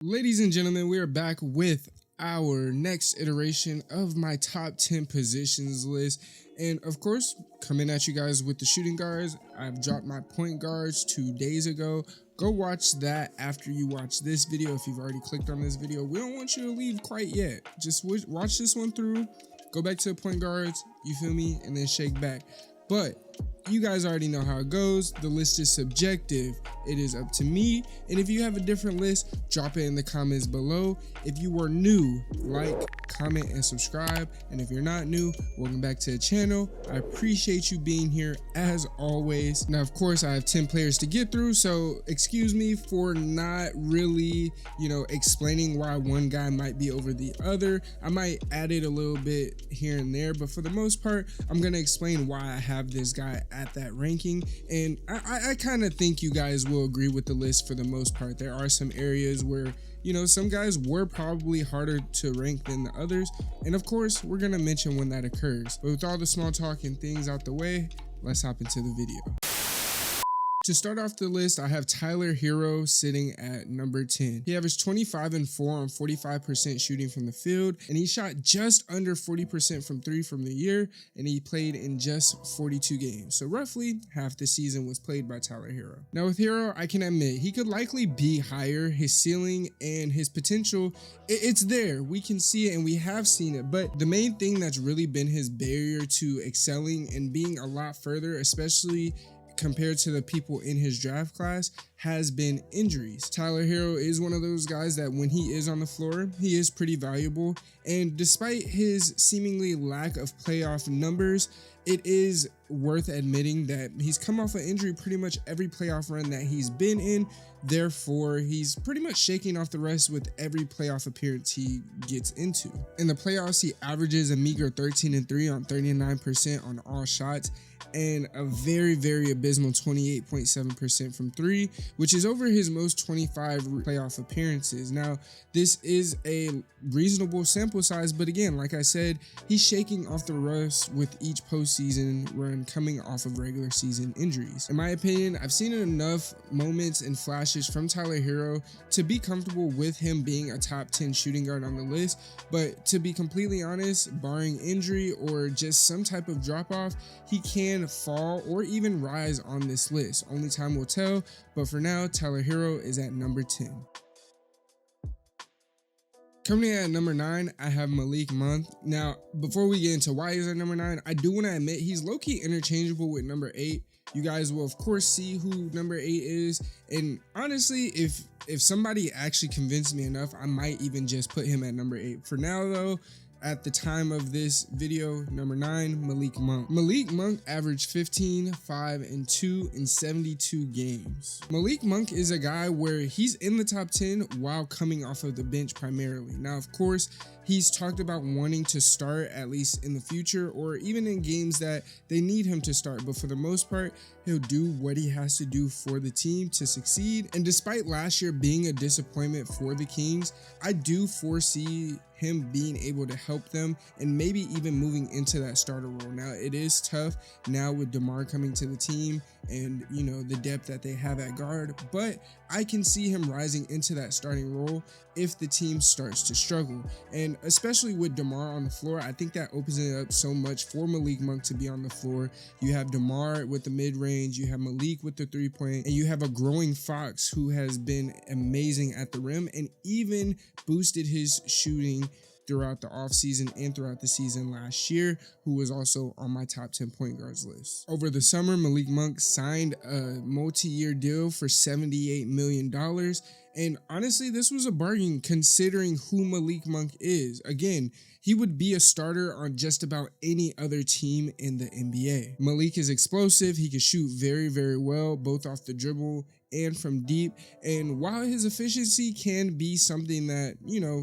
Ladies and gentlemen, we are back with our next iteration of my top 10 positions list. And of course, coming at you guys with the shooting guards. I've dropped my point guards 2 days ago. Go watch that after you watch this video. If you've already clicked on this video, we don't want you to leave quite yet. Just watch this one through, go back to the point guards, you feel me, and then shake back. But you guys already know how it goes. The list is subjective. It is up to me. And if you have a different list, drop it in the comments below. If you are new, like, comment, and subscribe. And if you're not new, welcome back to the channel. I appreciate you being here as always. Now, of course, I have 10 players to get through, so excuse me for not really, explaining why one guy might be over the other. I might add it a little bit here and there, but for the most part, I'm going to explain why I have this guy at that ranking. And I kind of think you guys will agree with the list for the most part. There are some areas where some guys were probably harder to rank than the others. And of course, we're going to mention when that occurs. But with all the small talk and things out the way, let's hop into the video. To start off the list, I have Tyler Herro sitting at number 10. He averaged 25 and 4 on 45% shooting from the field, and he shot just under 40% from three from the year, and he played in just 42 games. So roughly half the season was played by Tyler Herro. Now with Herro, I can admit he could likely be higher. His ceiling and his potential, it's there. We can see it and we have seen it, but the main thing that's really been his barrier to excelling and being a lot further, especially compared to the people in his draft class, has been injuries. Tyler Herro is one of those guys that when he is on the floor, he is pretty valuable. And despite his seemingly lack of playoff numbers, it is worth admitting that he's come off an injury pretty much every playoff run that he's been in. Therefore, he's pretty much shaking off the rest with every playoff appearance he gets into. In the playoffs, he averages a meager 13 and 3 on 39% on all shots, and a very, very abysmal 28.7% from three, which is over his most 25 playoff appearances. Now, this is a reasonable sample size, but again, like I said, he's shaking off the rust with each postseason run coming off of regular season injuries. In my opinion, I've seen enough moments and flashes from Tyler Herro to be comfortable with him being a top 10 shooting guard on the list, but to be completely honest, barring injury or just some type of drop off, he can fall or even rise on this list. Only time will tell, but for now, Tyler Herro is at number 10. Coming in at number 9, I have Malik Monk. Now, before we get into why he's at number 9, I do want to admit he's low-key interchangeable with number 8. You guys will, of course, see who number 8 is. And honestly, if somebody actually convinced me enough, I might even just put him at number 8. For now, though, at the time of this video, number 9, Malik Monk. Malik Monk averaged 15, 5, and 2 in 72 games. Malik Monk is a guy where he's in the top 10 while coming off of the bench primarily. Now, of course, he's talked about wanting to start at least in the future or even in games that they need him to start. But for the most part, he'll do what he has to do for the team to succeed. And despite last year being a disappointment for the Kings, I do foresee him being able to help them and maybe even moving into that starter role. Now, it is tough now with DeMar coming to the team and, the depth that they have at guard, but I can see him rising into that starting role if the team starts to struggle. And especially with DeMar on the floor, I think that opens it up so much for Malik Monk to be on the floor. You have DeMar with the mid-range, you have Malik with the three-point, and you have a growing Fox who has been amazing at the rim and even boosted his shooting throughout the offseason and throughout the season last year, who was also on my top 10 point guards list. Over the summer, Malik Monk signed a multi-year deal for $78 million. And honestly, this was a bargain considering who Malik Monk is. Again, he would be a starter on just about any other team in the NBA. Malik is explosive. He can shoot very, very well, both off the dribble and from deep. And while his efficiency can be something that,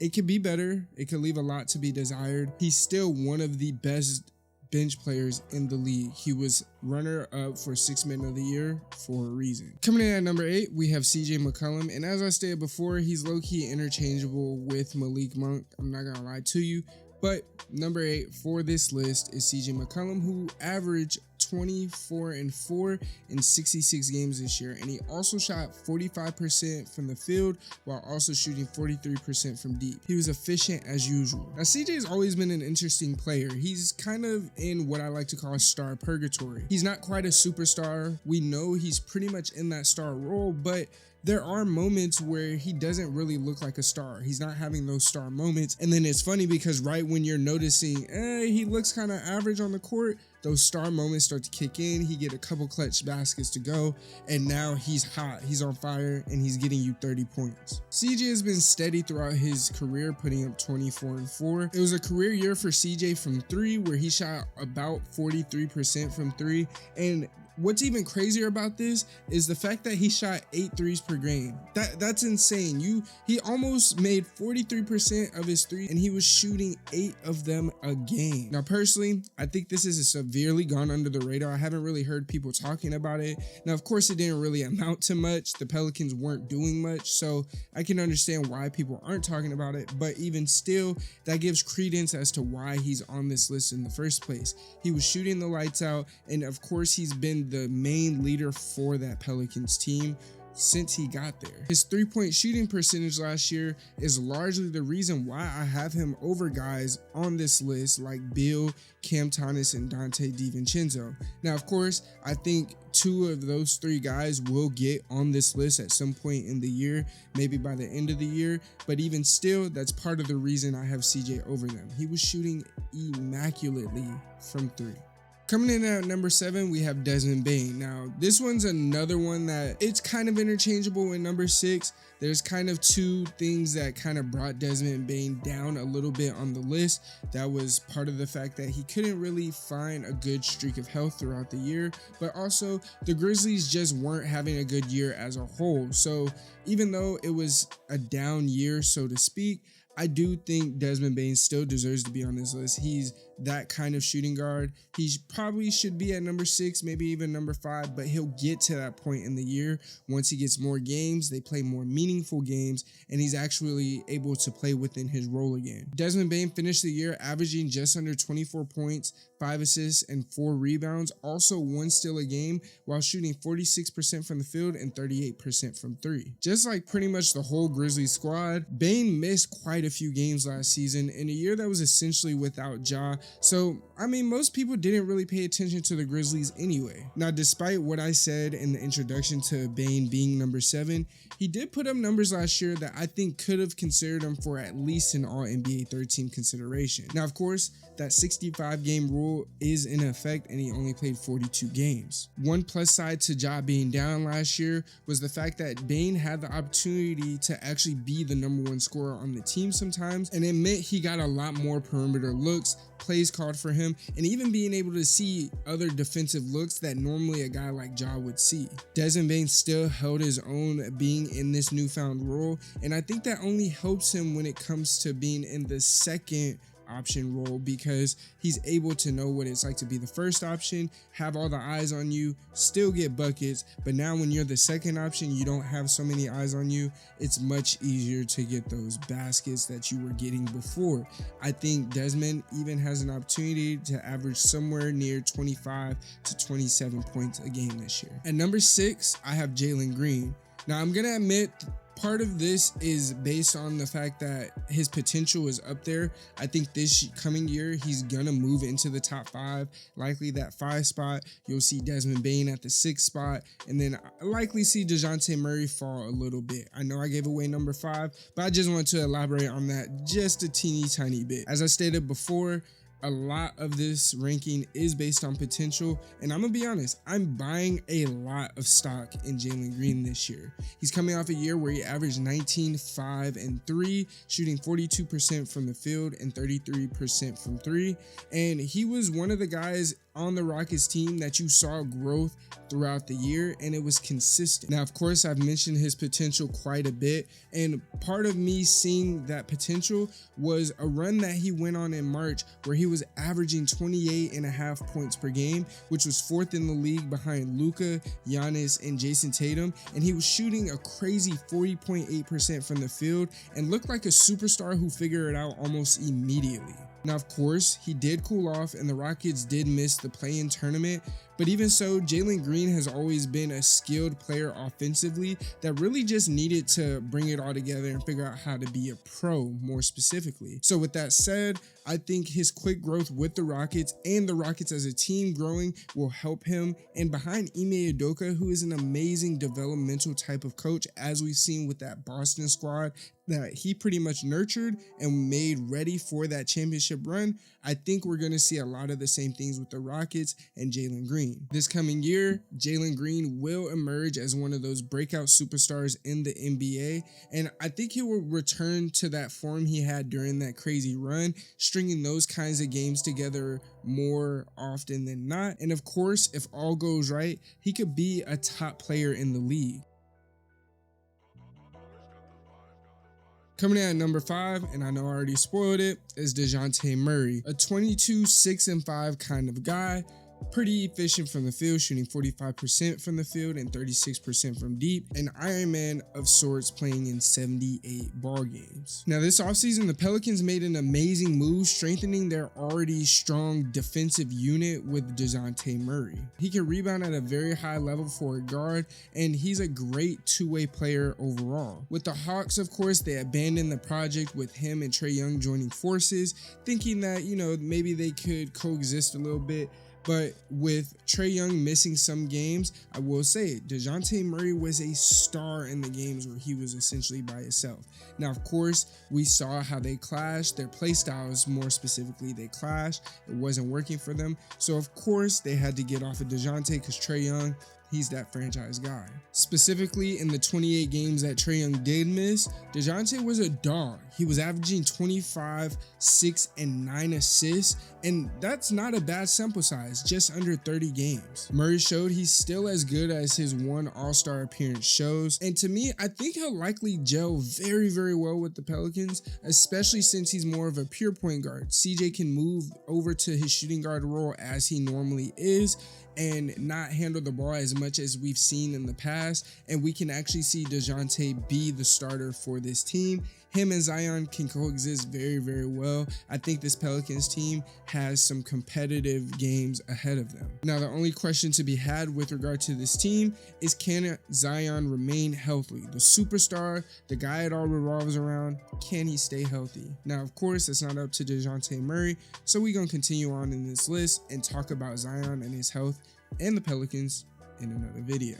it could be better, it could leave a lot to be desired, he's still one of the best bench players in the league. He was runner-up for 6th Man of the Year for a reason. Coming in at number 8, we have CJ McCollum. And as I stated before, he's low-key interchangeable with Malik Monk. I'm not gonna lie to you. But number 8 for this list is CJ McCollum, who averaged 24-4 in 66 games this year, and he also shot 45% from the field while also shooting 43% from deep. He was efficient as usual. Now CJ's always been an interesting player. He's kind of in what I like to call star purgatory. He's not quite a superstar. We know he's pretty much in that star role, but there are moments where he doesn't really look like a star. He's not having those star moments. And then it's funny because right when you're noticing, he looks kind of average on the court, those star moments start to kick in. He get a couple clutch baskets to go, and now he's hot. He's on fire, and he's getting you 30 points. CJ has been steady throughout his career, putting up 24-4. It was a career year for CJ from 3, where he shot about 43% from 3, and what's even crazier about this is the fact that he shot 8 threes per game. That's insane. He almost made 43% of his threes, and he was shooting 8 of them a game. Now, personally, I think this is severely gone under the radar. I haven't really heard people talking about it. Now, of course, it didn't really amount to much. The Pelicans weren't doing much, so I can understand why people aren't talking about it. But even still, that gives credence as to why he's on this list in the first place. He was shooting the lights out, and of course, he's been the main leader for that Pelicans team since he got there. His 3-point shooting percentage last year is largely the reason why I have him over guys on this list like Bill, Cam Thomas, and Dante DiVincenzo. Now, of course, I think 2 of those 3 guys will get on this list at some point in the year, maybe by the end of the year, but even still, that's part of the reason I have CJ over them. He was shooting immaculately from 3. Coming in at number 7, we have Desmond Bane. Now, this one's another one that it's kind of interchangeable in number 6. There's kind of 2 things that kind of brought Desmond Bane down a little bit on the list. That was part of the fact that he couldn't really find a good streak of health throughout the year, but also the Grizzlies just weren't having a good year as a whole. So even though it was a down year, so to speak, I do think Desmond Bane still deserves to be on this list. He's that kind of shooting guard. He probably should be at number 6, maybe even number 5, but he'll get to that point in the year once he gets more games, they play more meaningful games, and he's actually able to play within his role again. Desmond Bane finished the year averaging just under 24 points, 5 assists, and 4 rebounds, also 1 steal a game, while shooting 46% from the field and 38% from 3. Just like pretty much the whole Grizzlies squad, Bane missed quite a few games last season in a year that was essentially without Ja. So, I mean, most people didn't really pay attention to the Grizzlies anyway. Now, despite what I said in the introduction to Bane being number 7, he did put up numbers last year that I think could have considered him for at least an All-NBA third team consideration. Now, of course, that 65-game rule is in effect, and he only played 42 games. One plus side to Ja being down last year was the fact that Bane had the opportunity to actually be the number 1 scorer on the team sometimes, and it meant he got a lot more perimeter looks, plays called for him, and even being able to see other defensive looks that normally a guy like Ja would see. Desmond Bane still held his own being in this newfound role, and I think that only helps him when it comes to being in the second option role, because he's able to know what it's like to be the first option, have all the eyes on you, still get buckets, but now when you're the second option, you don't have so many eyes on you, it's much easier to get those baskets that you were getting before. I think Desmond even has an opportunity to average somewhere near 25 to 27 points a game this year. At number 6, I have Jalen Green. Now, I'm gonna admit, part of this is based on the fact that his potential is up there. I think this coming year, he's gonna move into the top 5, likely that 5 spot. You'll see Desmond Bane at the 6th spot, and then I likely see Dejounte Murray fall a little bit. I know I gave away number 5, but I just want to elaborate on that just a teeny tiny bit. As I stated before, a lot of this ranking is based on potential, and I'm gonna be honest, I'm buying a lot of stock in Jalen Green this year. He's coming off a year where he averaged 19, 5, and 3, shooting 42% from the field and 33% from 3, and he was one of the guys on the Rockets team that you saw growth throughout the year, and it was consistent. Now, of course, I've mentioned his potential quite a bit, and part of me seeing that potential was a run that he went on in March where he was averaging 28.5 points per game, which was 4th in the league behind Luka, Giannis, and Jason Tatum, and he was shooting a crazy 40.8% from the field and looked like a superstar who figured it out almost immediately. Now, of course, he did cool off and the Rockets did miss the play-in tournament, but even so, Jalen Green has always been a skilled player offensively that really just needed to bring it all together and figure out how to be a pro more specifically. So with that said, I think his quick growth with the Rockets and the Rockets as a team growing will help him. And behind Ime Udoka, who is an amazing developmental type of coach, as we've seen with that Boston squad that he pretty much nurtured and made ready for that championship run, I think we're going to see a lot of the same things with the Rockets and Jalen Green. This coming year, Jalen Green will emerge as one of those breakout superstars in the NBA, and I think he will return to that form he had during that crazy run, stringing those kinds of games together more often than not. And of course, if all goes right, he could be a top player in the league. Coming in at number 5, and I know I already spoiled it, is Dejounte Murray, a 22, 6, and 5 kind of guy. Pretty efficient from the field, shooting 45% from the field and 36% from deep. An Iron Man of sorts, playing in 78 ball games. Now this offseason, the Pelicans made an amazing move, strengthening their already strong defensive unit with Dejounte Murray. He can rebound at a very high level for a guard, and he's a great two-way player overall. With the Hawks, of course, they abandoned the project with him and Trae Young joining forces, thinking that, maybe they could coexist a little bit. But with Trae Young missing some games, I will say Dejounte Murray was a star in the games where he was essentially by himself. Now, of course, we saw how they clashed. Their play styles, more specifically, they clashed. It wasn't working for them. So, of course, they had to get off of Dejounte because Trae Young, he's that franchise guy. Specifically, in the 28 games that Trae Young did miss, Dejounte was a dog. He was averaging 25, 6, and 9 assists, and that's not a bad sample size, just under 30 games. Murray showed he's still as good as his one All-Star appearance shows, and to me, I think he'll likely gel very, very well with the Pelicans, especially since he's more of a pure point guard. CJ can move over to his shooting guard role as he normally is, and not handle the ball as much as we've seen in the past, and we can actually see Dejounte be the starter for this team. Him and Zion can coexist very, very well. I think this Pelicans team has some competitive games ahead of them. Now, the only question to be had with regard to this team is, can Zion remain healthy? The superstar, the guy it all revolves around, can he stay healthy? Now, of course, it's not up to Dejounte Murray, so we're going to continue on in this list and talk about Zion and his health and the Pelicans in another video.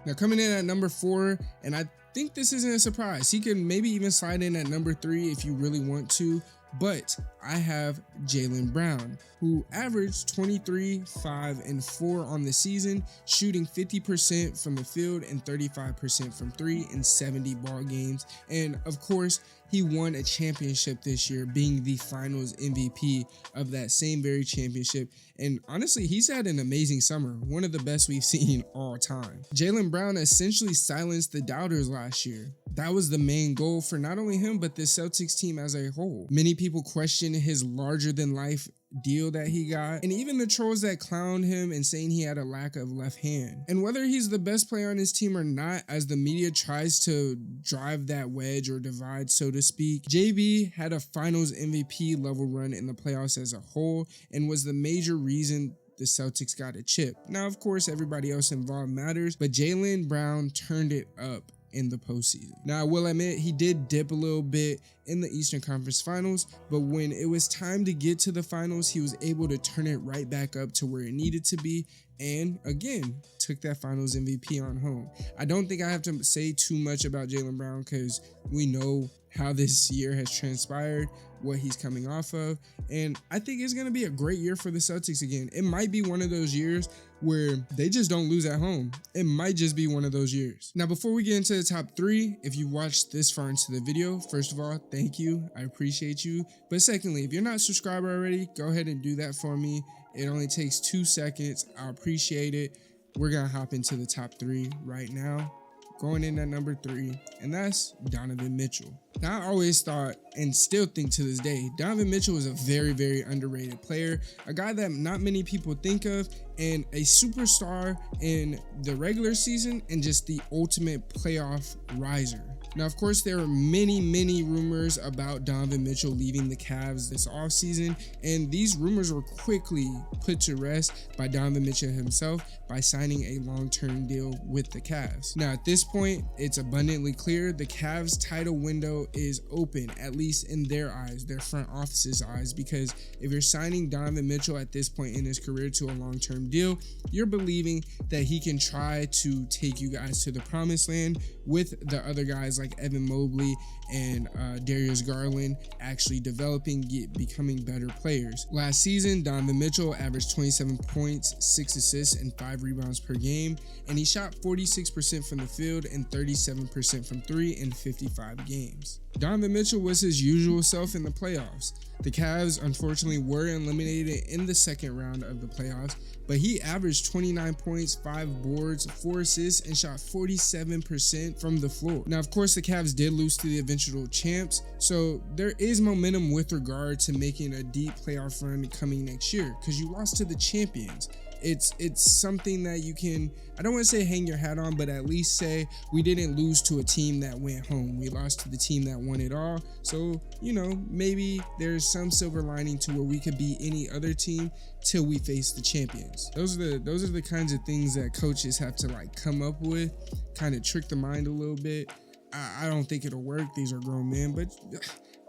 Now, coming in at number 4, and I think this isn't a surprise. He can maybe even slide in at number 3 if you really want to, but I have Jaylen Brown, who averaged 23, 5, and 4 on the season, shooting 50% from the field and 35% from 3 in 70 ball games. And of course, he won a championship this year, being the finals MVP of that same very championship. And honestly, he's had an amazing summer, one of the best we've seen all time. Jaylen Brown essentially silenced the doubters last year. That was the main goal for not only him, but the Celtics team as a whole. Many people question his larger-than-life deal that he got, and even the trolls that clowned him and saying he had a lack of left hand. And whether he's the best player on his team or not, as the media tries to drive that wedge or divide, so to speak, JB had a finals MVP level run in the playoffs as a whole and was the major reason the Celtics got a chip. Now, of course, everybody else involved matters, but Jaylen Brown turned it up in the postseason. Now, I will admit he did dip a little bit in the Eastern Conference Finals, but when it was time to get to the finals, he was able to turn it right back up to where it needed to be, and again, took that finals MVP on home. I don't think I have to say too much about Jaylen Brown because we know how this year has transpired, what he's coming off of, and I think it's going to be a great year for the Celtics again. It might be one of those years where they just don't lose at home. It might just be one of those years. Now, before we get into the top 3, if you watched this far into the video, first of all, thank you. I appreciate you. But secondly, if you're not subscribed already, go ahead and do that for me. It only takes 2 seconds. I appreciate it. We're going to hop into the top 3 right now. Going in at number 3, and that's Donovan Mitchell. Now, I always thought, and still think to this day, Donovan Mitchell is a very, very underrated player, a guy that not many people think of, and a superstar in the regular season and just the ultimate playoff riser. Now, of course, there are many rumors about Donovan Mitchell leaving the Cavs this offseason, and these rumors were quickly put to rest by Donovan Mitchell himself by signing a long-term deal with the Cavs. Now, at this point, it's abundantly clear the Cavs title window is open, at least in their eyes, their front office's eyes, because if you're signing Donovan Mitchell at this point in his career to a long-term deal, you're believing that he can try to take you guys to the promised land with the other guys like Evan Mobley and Darius Garland actually developing, becoming better players. Last season, Donovan Mitchell averaged 27 points, 6 assists, and 5 rebounds per game, and he shot 46% from the field and 37% from 3 in 55 games. Donovan Mitchell was his usual self in the playoffs. The Cavs, unfortunately, were eliminated in the second round of the playoffs, but he averaged 29 points, 5 boards, 4 assists, and shot 47% from the floor. Now, of course, the Cavs did lose to the eventual champs, so there is momentum with regard to making a deep playoff run coming next year, because you lost to the champions. It's something that you can, I don't want to say hang your hat on, but at least say we didn't lose to a team that went home. We lost to the team that won it all. So, you know, maybe there's some silver lining to where we could be any other team till we face the champions. Those are the kinds of things that coaches have to like come up with, kind of trick the mind a little bit. I don't think it'll work. These are grown men, but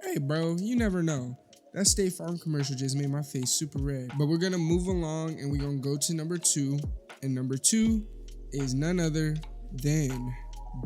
hey, bro, you never know. That State Farm commercial just made my face super red. But we're going to move along and we're going to go to number 2. And number 2 is none other than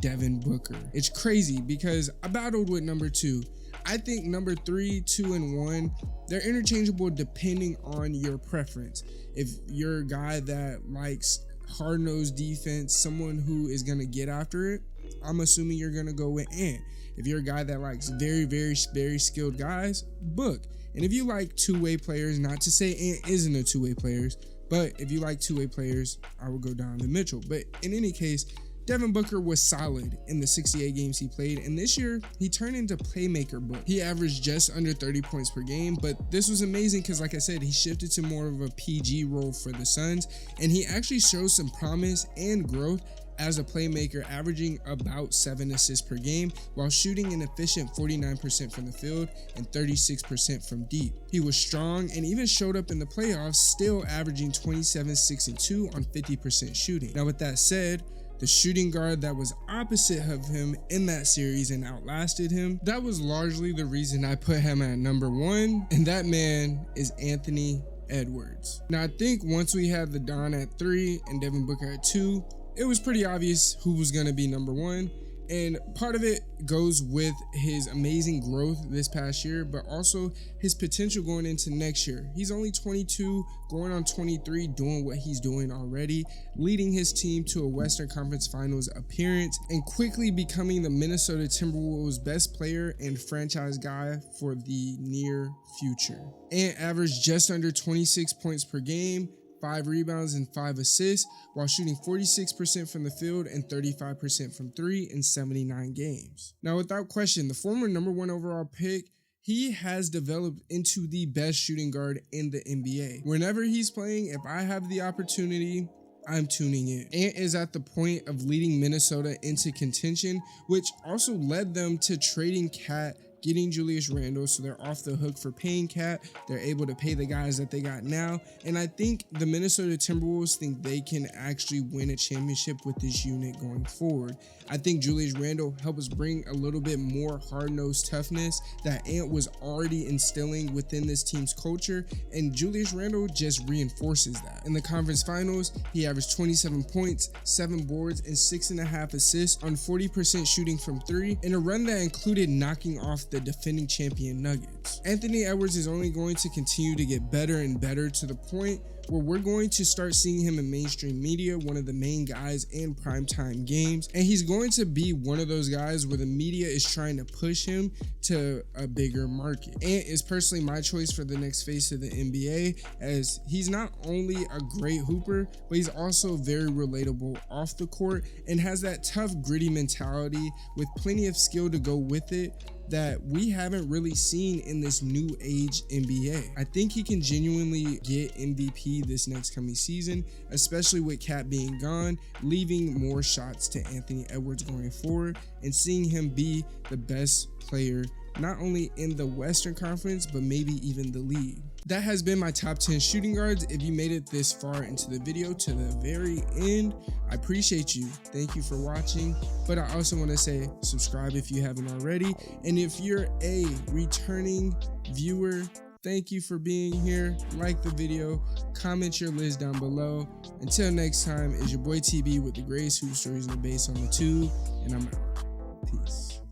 Devin Booker. It's crazy because I battled with number 2. I think number 3, 2, and 1, they're interchangeable depending on your preference. If you're a guy that likes hard-nosed defense, someone who is going to get after it, I'm assuming you're going to go with Ant. If you're a guy that likes very skilled guys, Book. And if you like two-way players, not to say Ant isn't a two-way player, but if you like two-way players, I would go down to Mitchell. But in any case, Devin Booker was solid in the 68 games he played, and this year he turned into playmaker Book. He averaged just under 30 points per game, but this was amazing because, like I said, he shifted to more of a PG role for the Suns, and he actually shows some promise and growth as a playmaker, averaging about 7 assists per game while shooting an efficient 49% from the field and 36% from deep. He was strong and even showed up in the playoffs, still averaging 27, 6, and 2 on 50% shooting. Now, with that said, the shooting guard that was opposite of him in that series and outlasted him, that was largely the reason I put him at number 1, and that man is Anthony Edwards. Now, I think once we had the Don at 3 and Devin Booker at 2, it was pretty obvious who was going to be number 1, and part of it goes with his amazing growth this past year, but also his potential going into next year. He's only 22, going on 23, doing what he's doing already, leading his team to a Western Conference Finals appearance, and quickly becoming the Minnesota Timberwolves' best player and franchise guy for the near future. And averaged just under 26 points per game, 5 rebounds and 5 assists, while shooting 46% from the field and 35% from 3 in 79 games. Now, without question, the former number 1 overall pick, he has developed into the best shooting guard in the NBA. Whenever he's playing, if I have the opportunity, I'm tuning in. Ant is at the point of leading Minnesota into contention, which also led them to trading Cat, getting Julius Randle, so they're off the hook for paying Cat. They're able to pay the guys that they got now, and I think the Minnesota Timberwolves think they can actually win a championship with this unit going forward. I think Julius Randle helps bring a little bit more hard-nosed toughness that Ant was already instilling within this team's culture, and Julius Randle just reinforces that. In the conference finals, he averaged 27 points, 7 boards, and 6.5 assists on 40% shooting from 3, in a run that included knocking off the defending champion Nuggets. Anthony Edwards is only going to continue to get better and better to the point where we're going to start seeing him in mainstream media, one of the main guys in primetime games, and he's going to be one of those guys where the media is trying to push him to a bigger market. Ant is personally my choice for the next face of the NBA, as he's not only a great hooper, but he's also very relatable off the court and has that tough, gritty mentality with plenty of skill to go with it that we haven't really seen in this new age NBA. I think he can genuinely get MVP be this next coming season, especially with Cat being gone, leaving more shots to Anthony Edwards going forward, and seeing him be the best player not only in the Western Conference, but maybe even the league. That has been my top 10 shooting guards. If you made it this far into the video to the very end, I appreciate you. Thank you for watching. But I also want to say subscribe if you haven't already. And if you're a returning viewer, thank you for being here. Like the video, comment your list down below. Until next time, it's your boy TB with the greatest hoop stories in the base on the tube, and I'm out. Peace.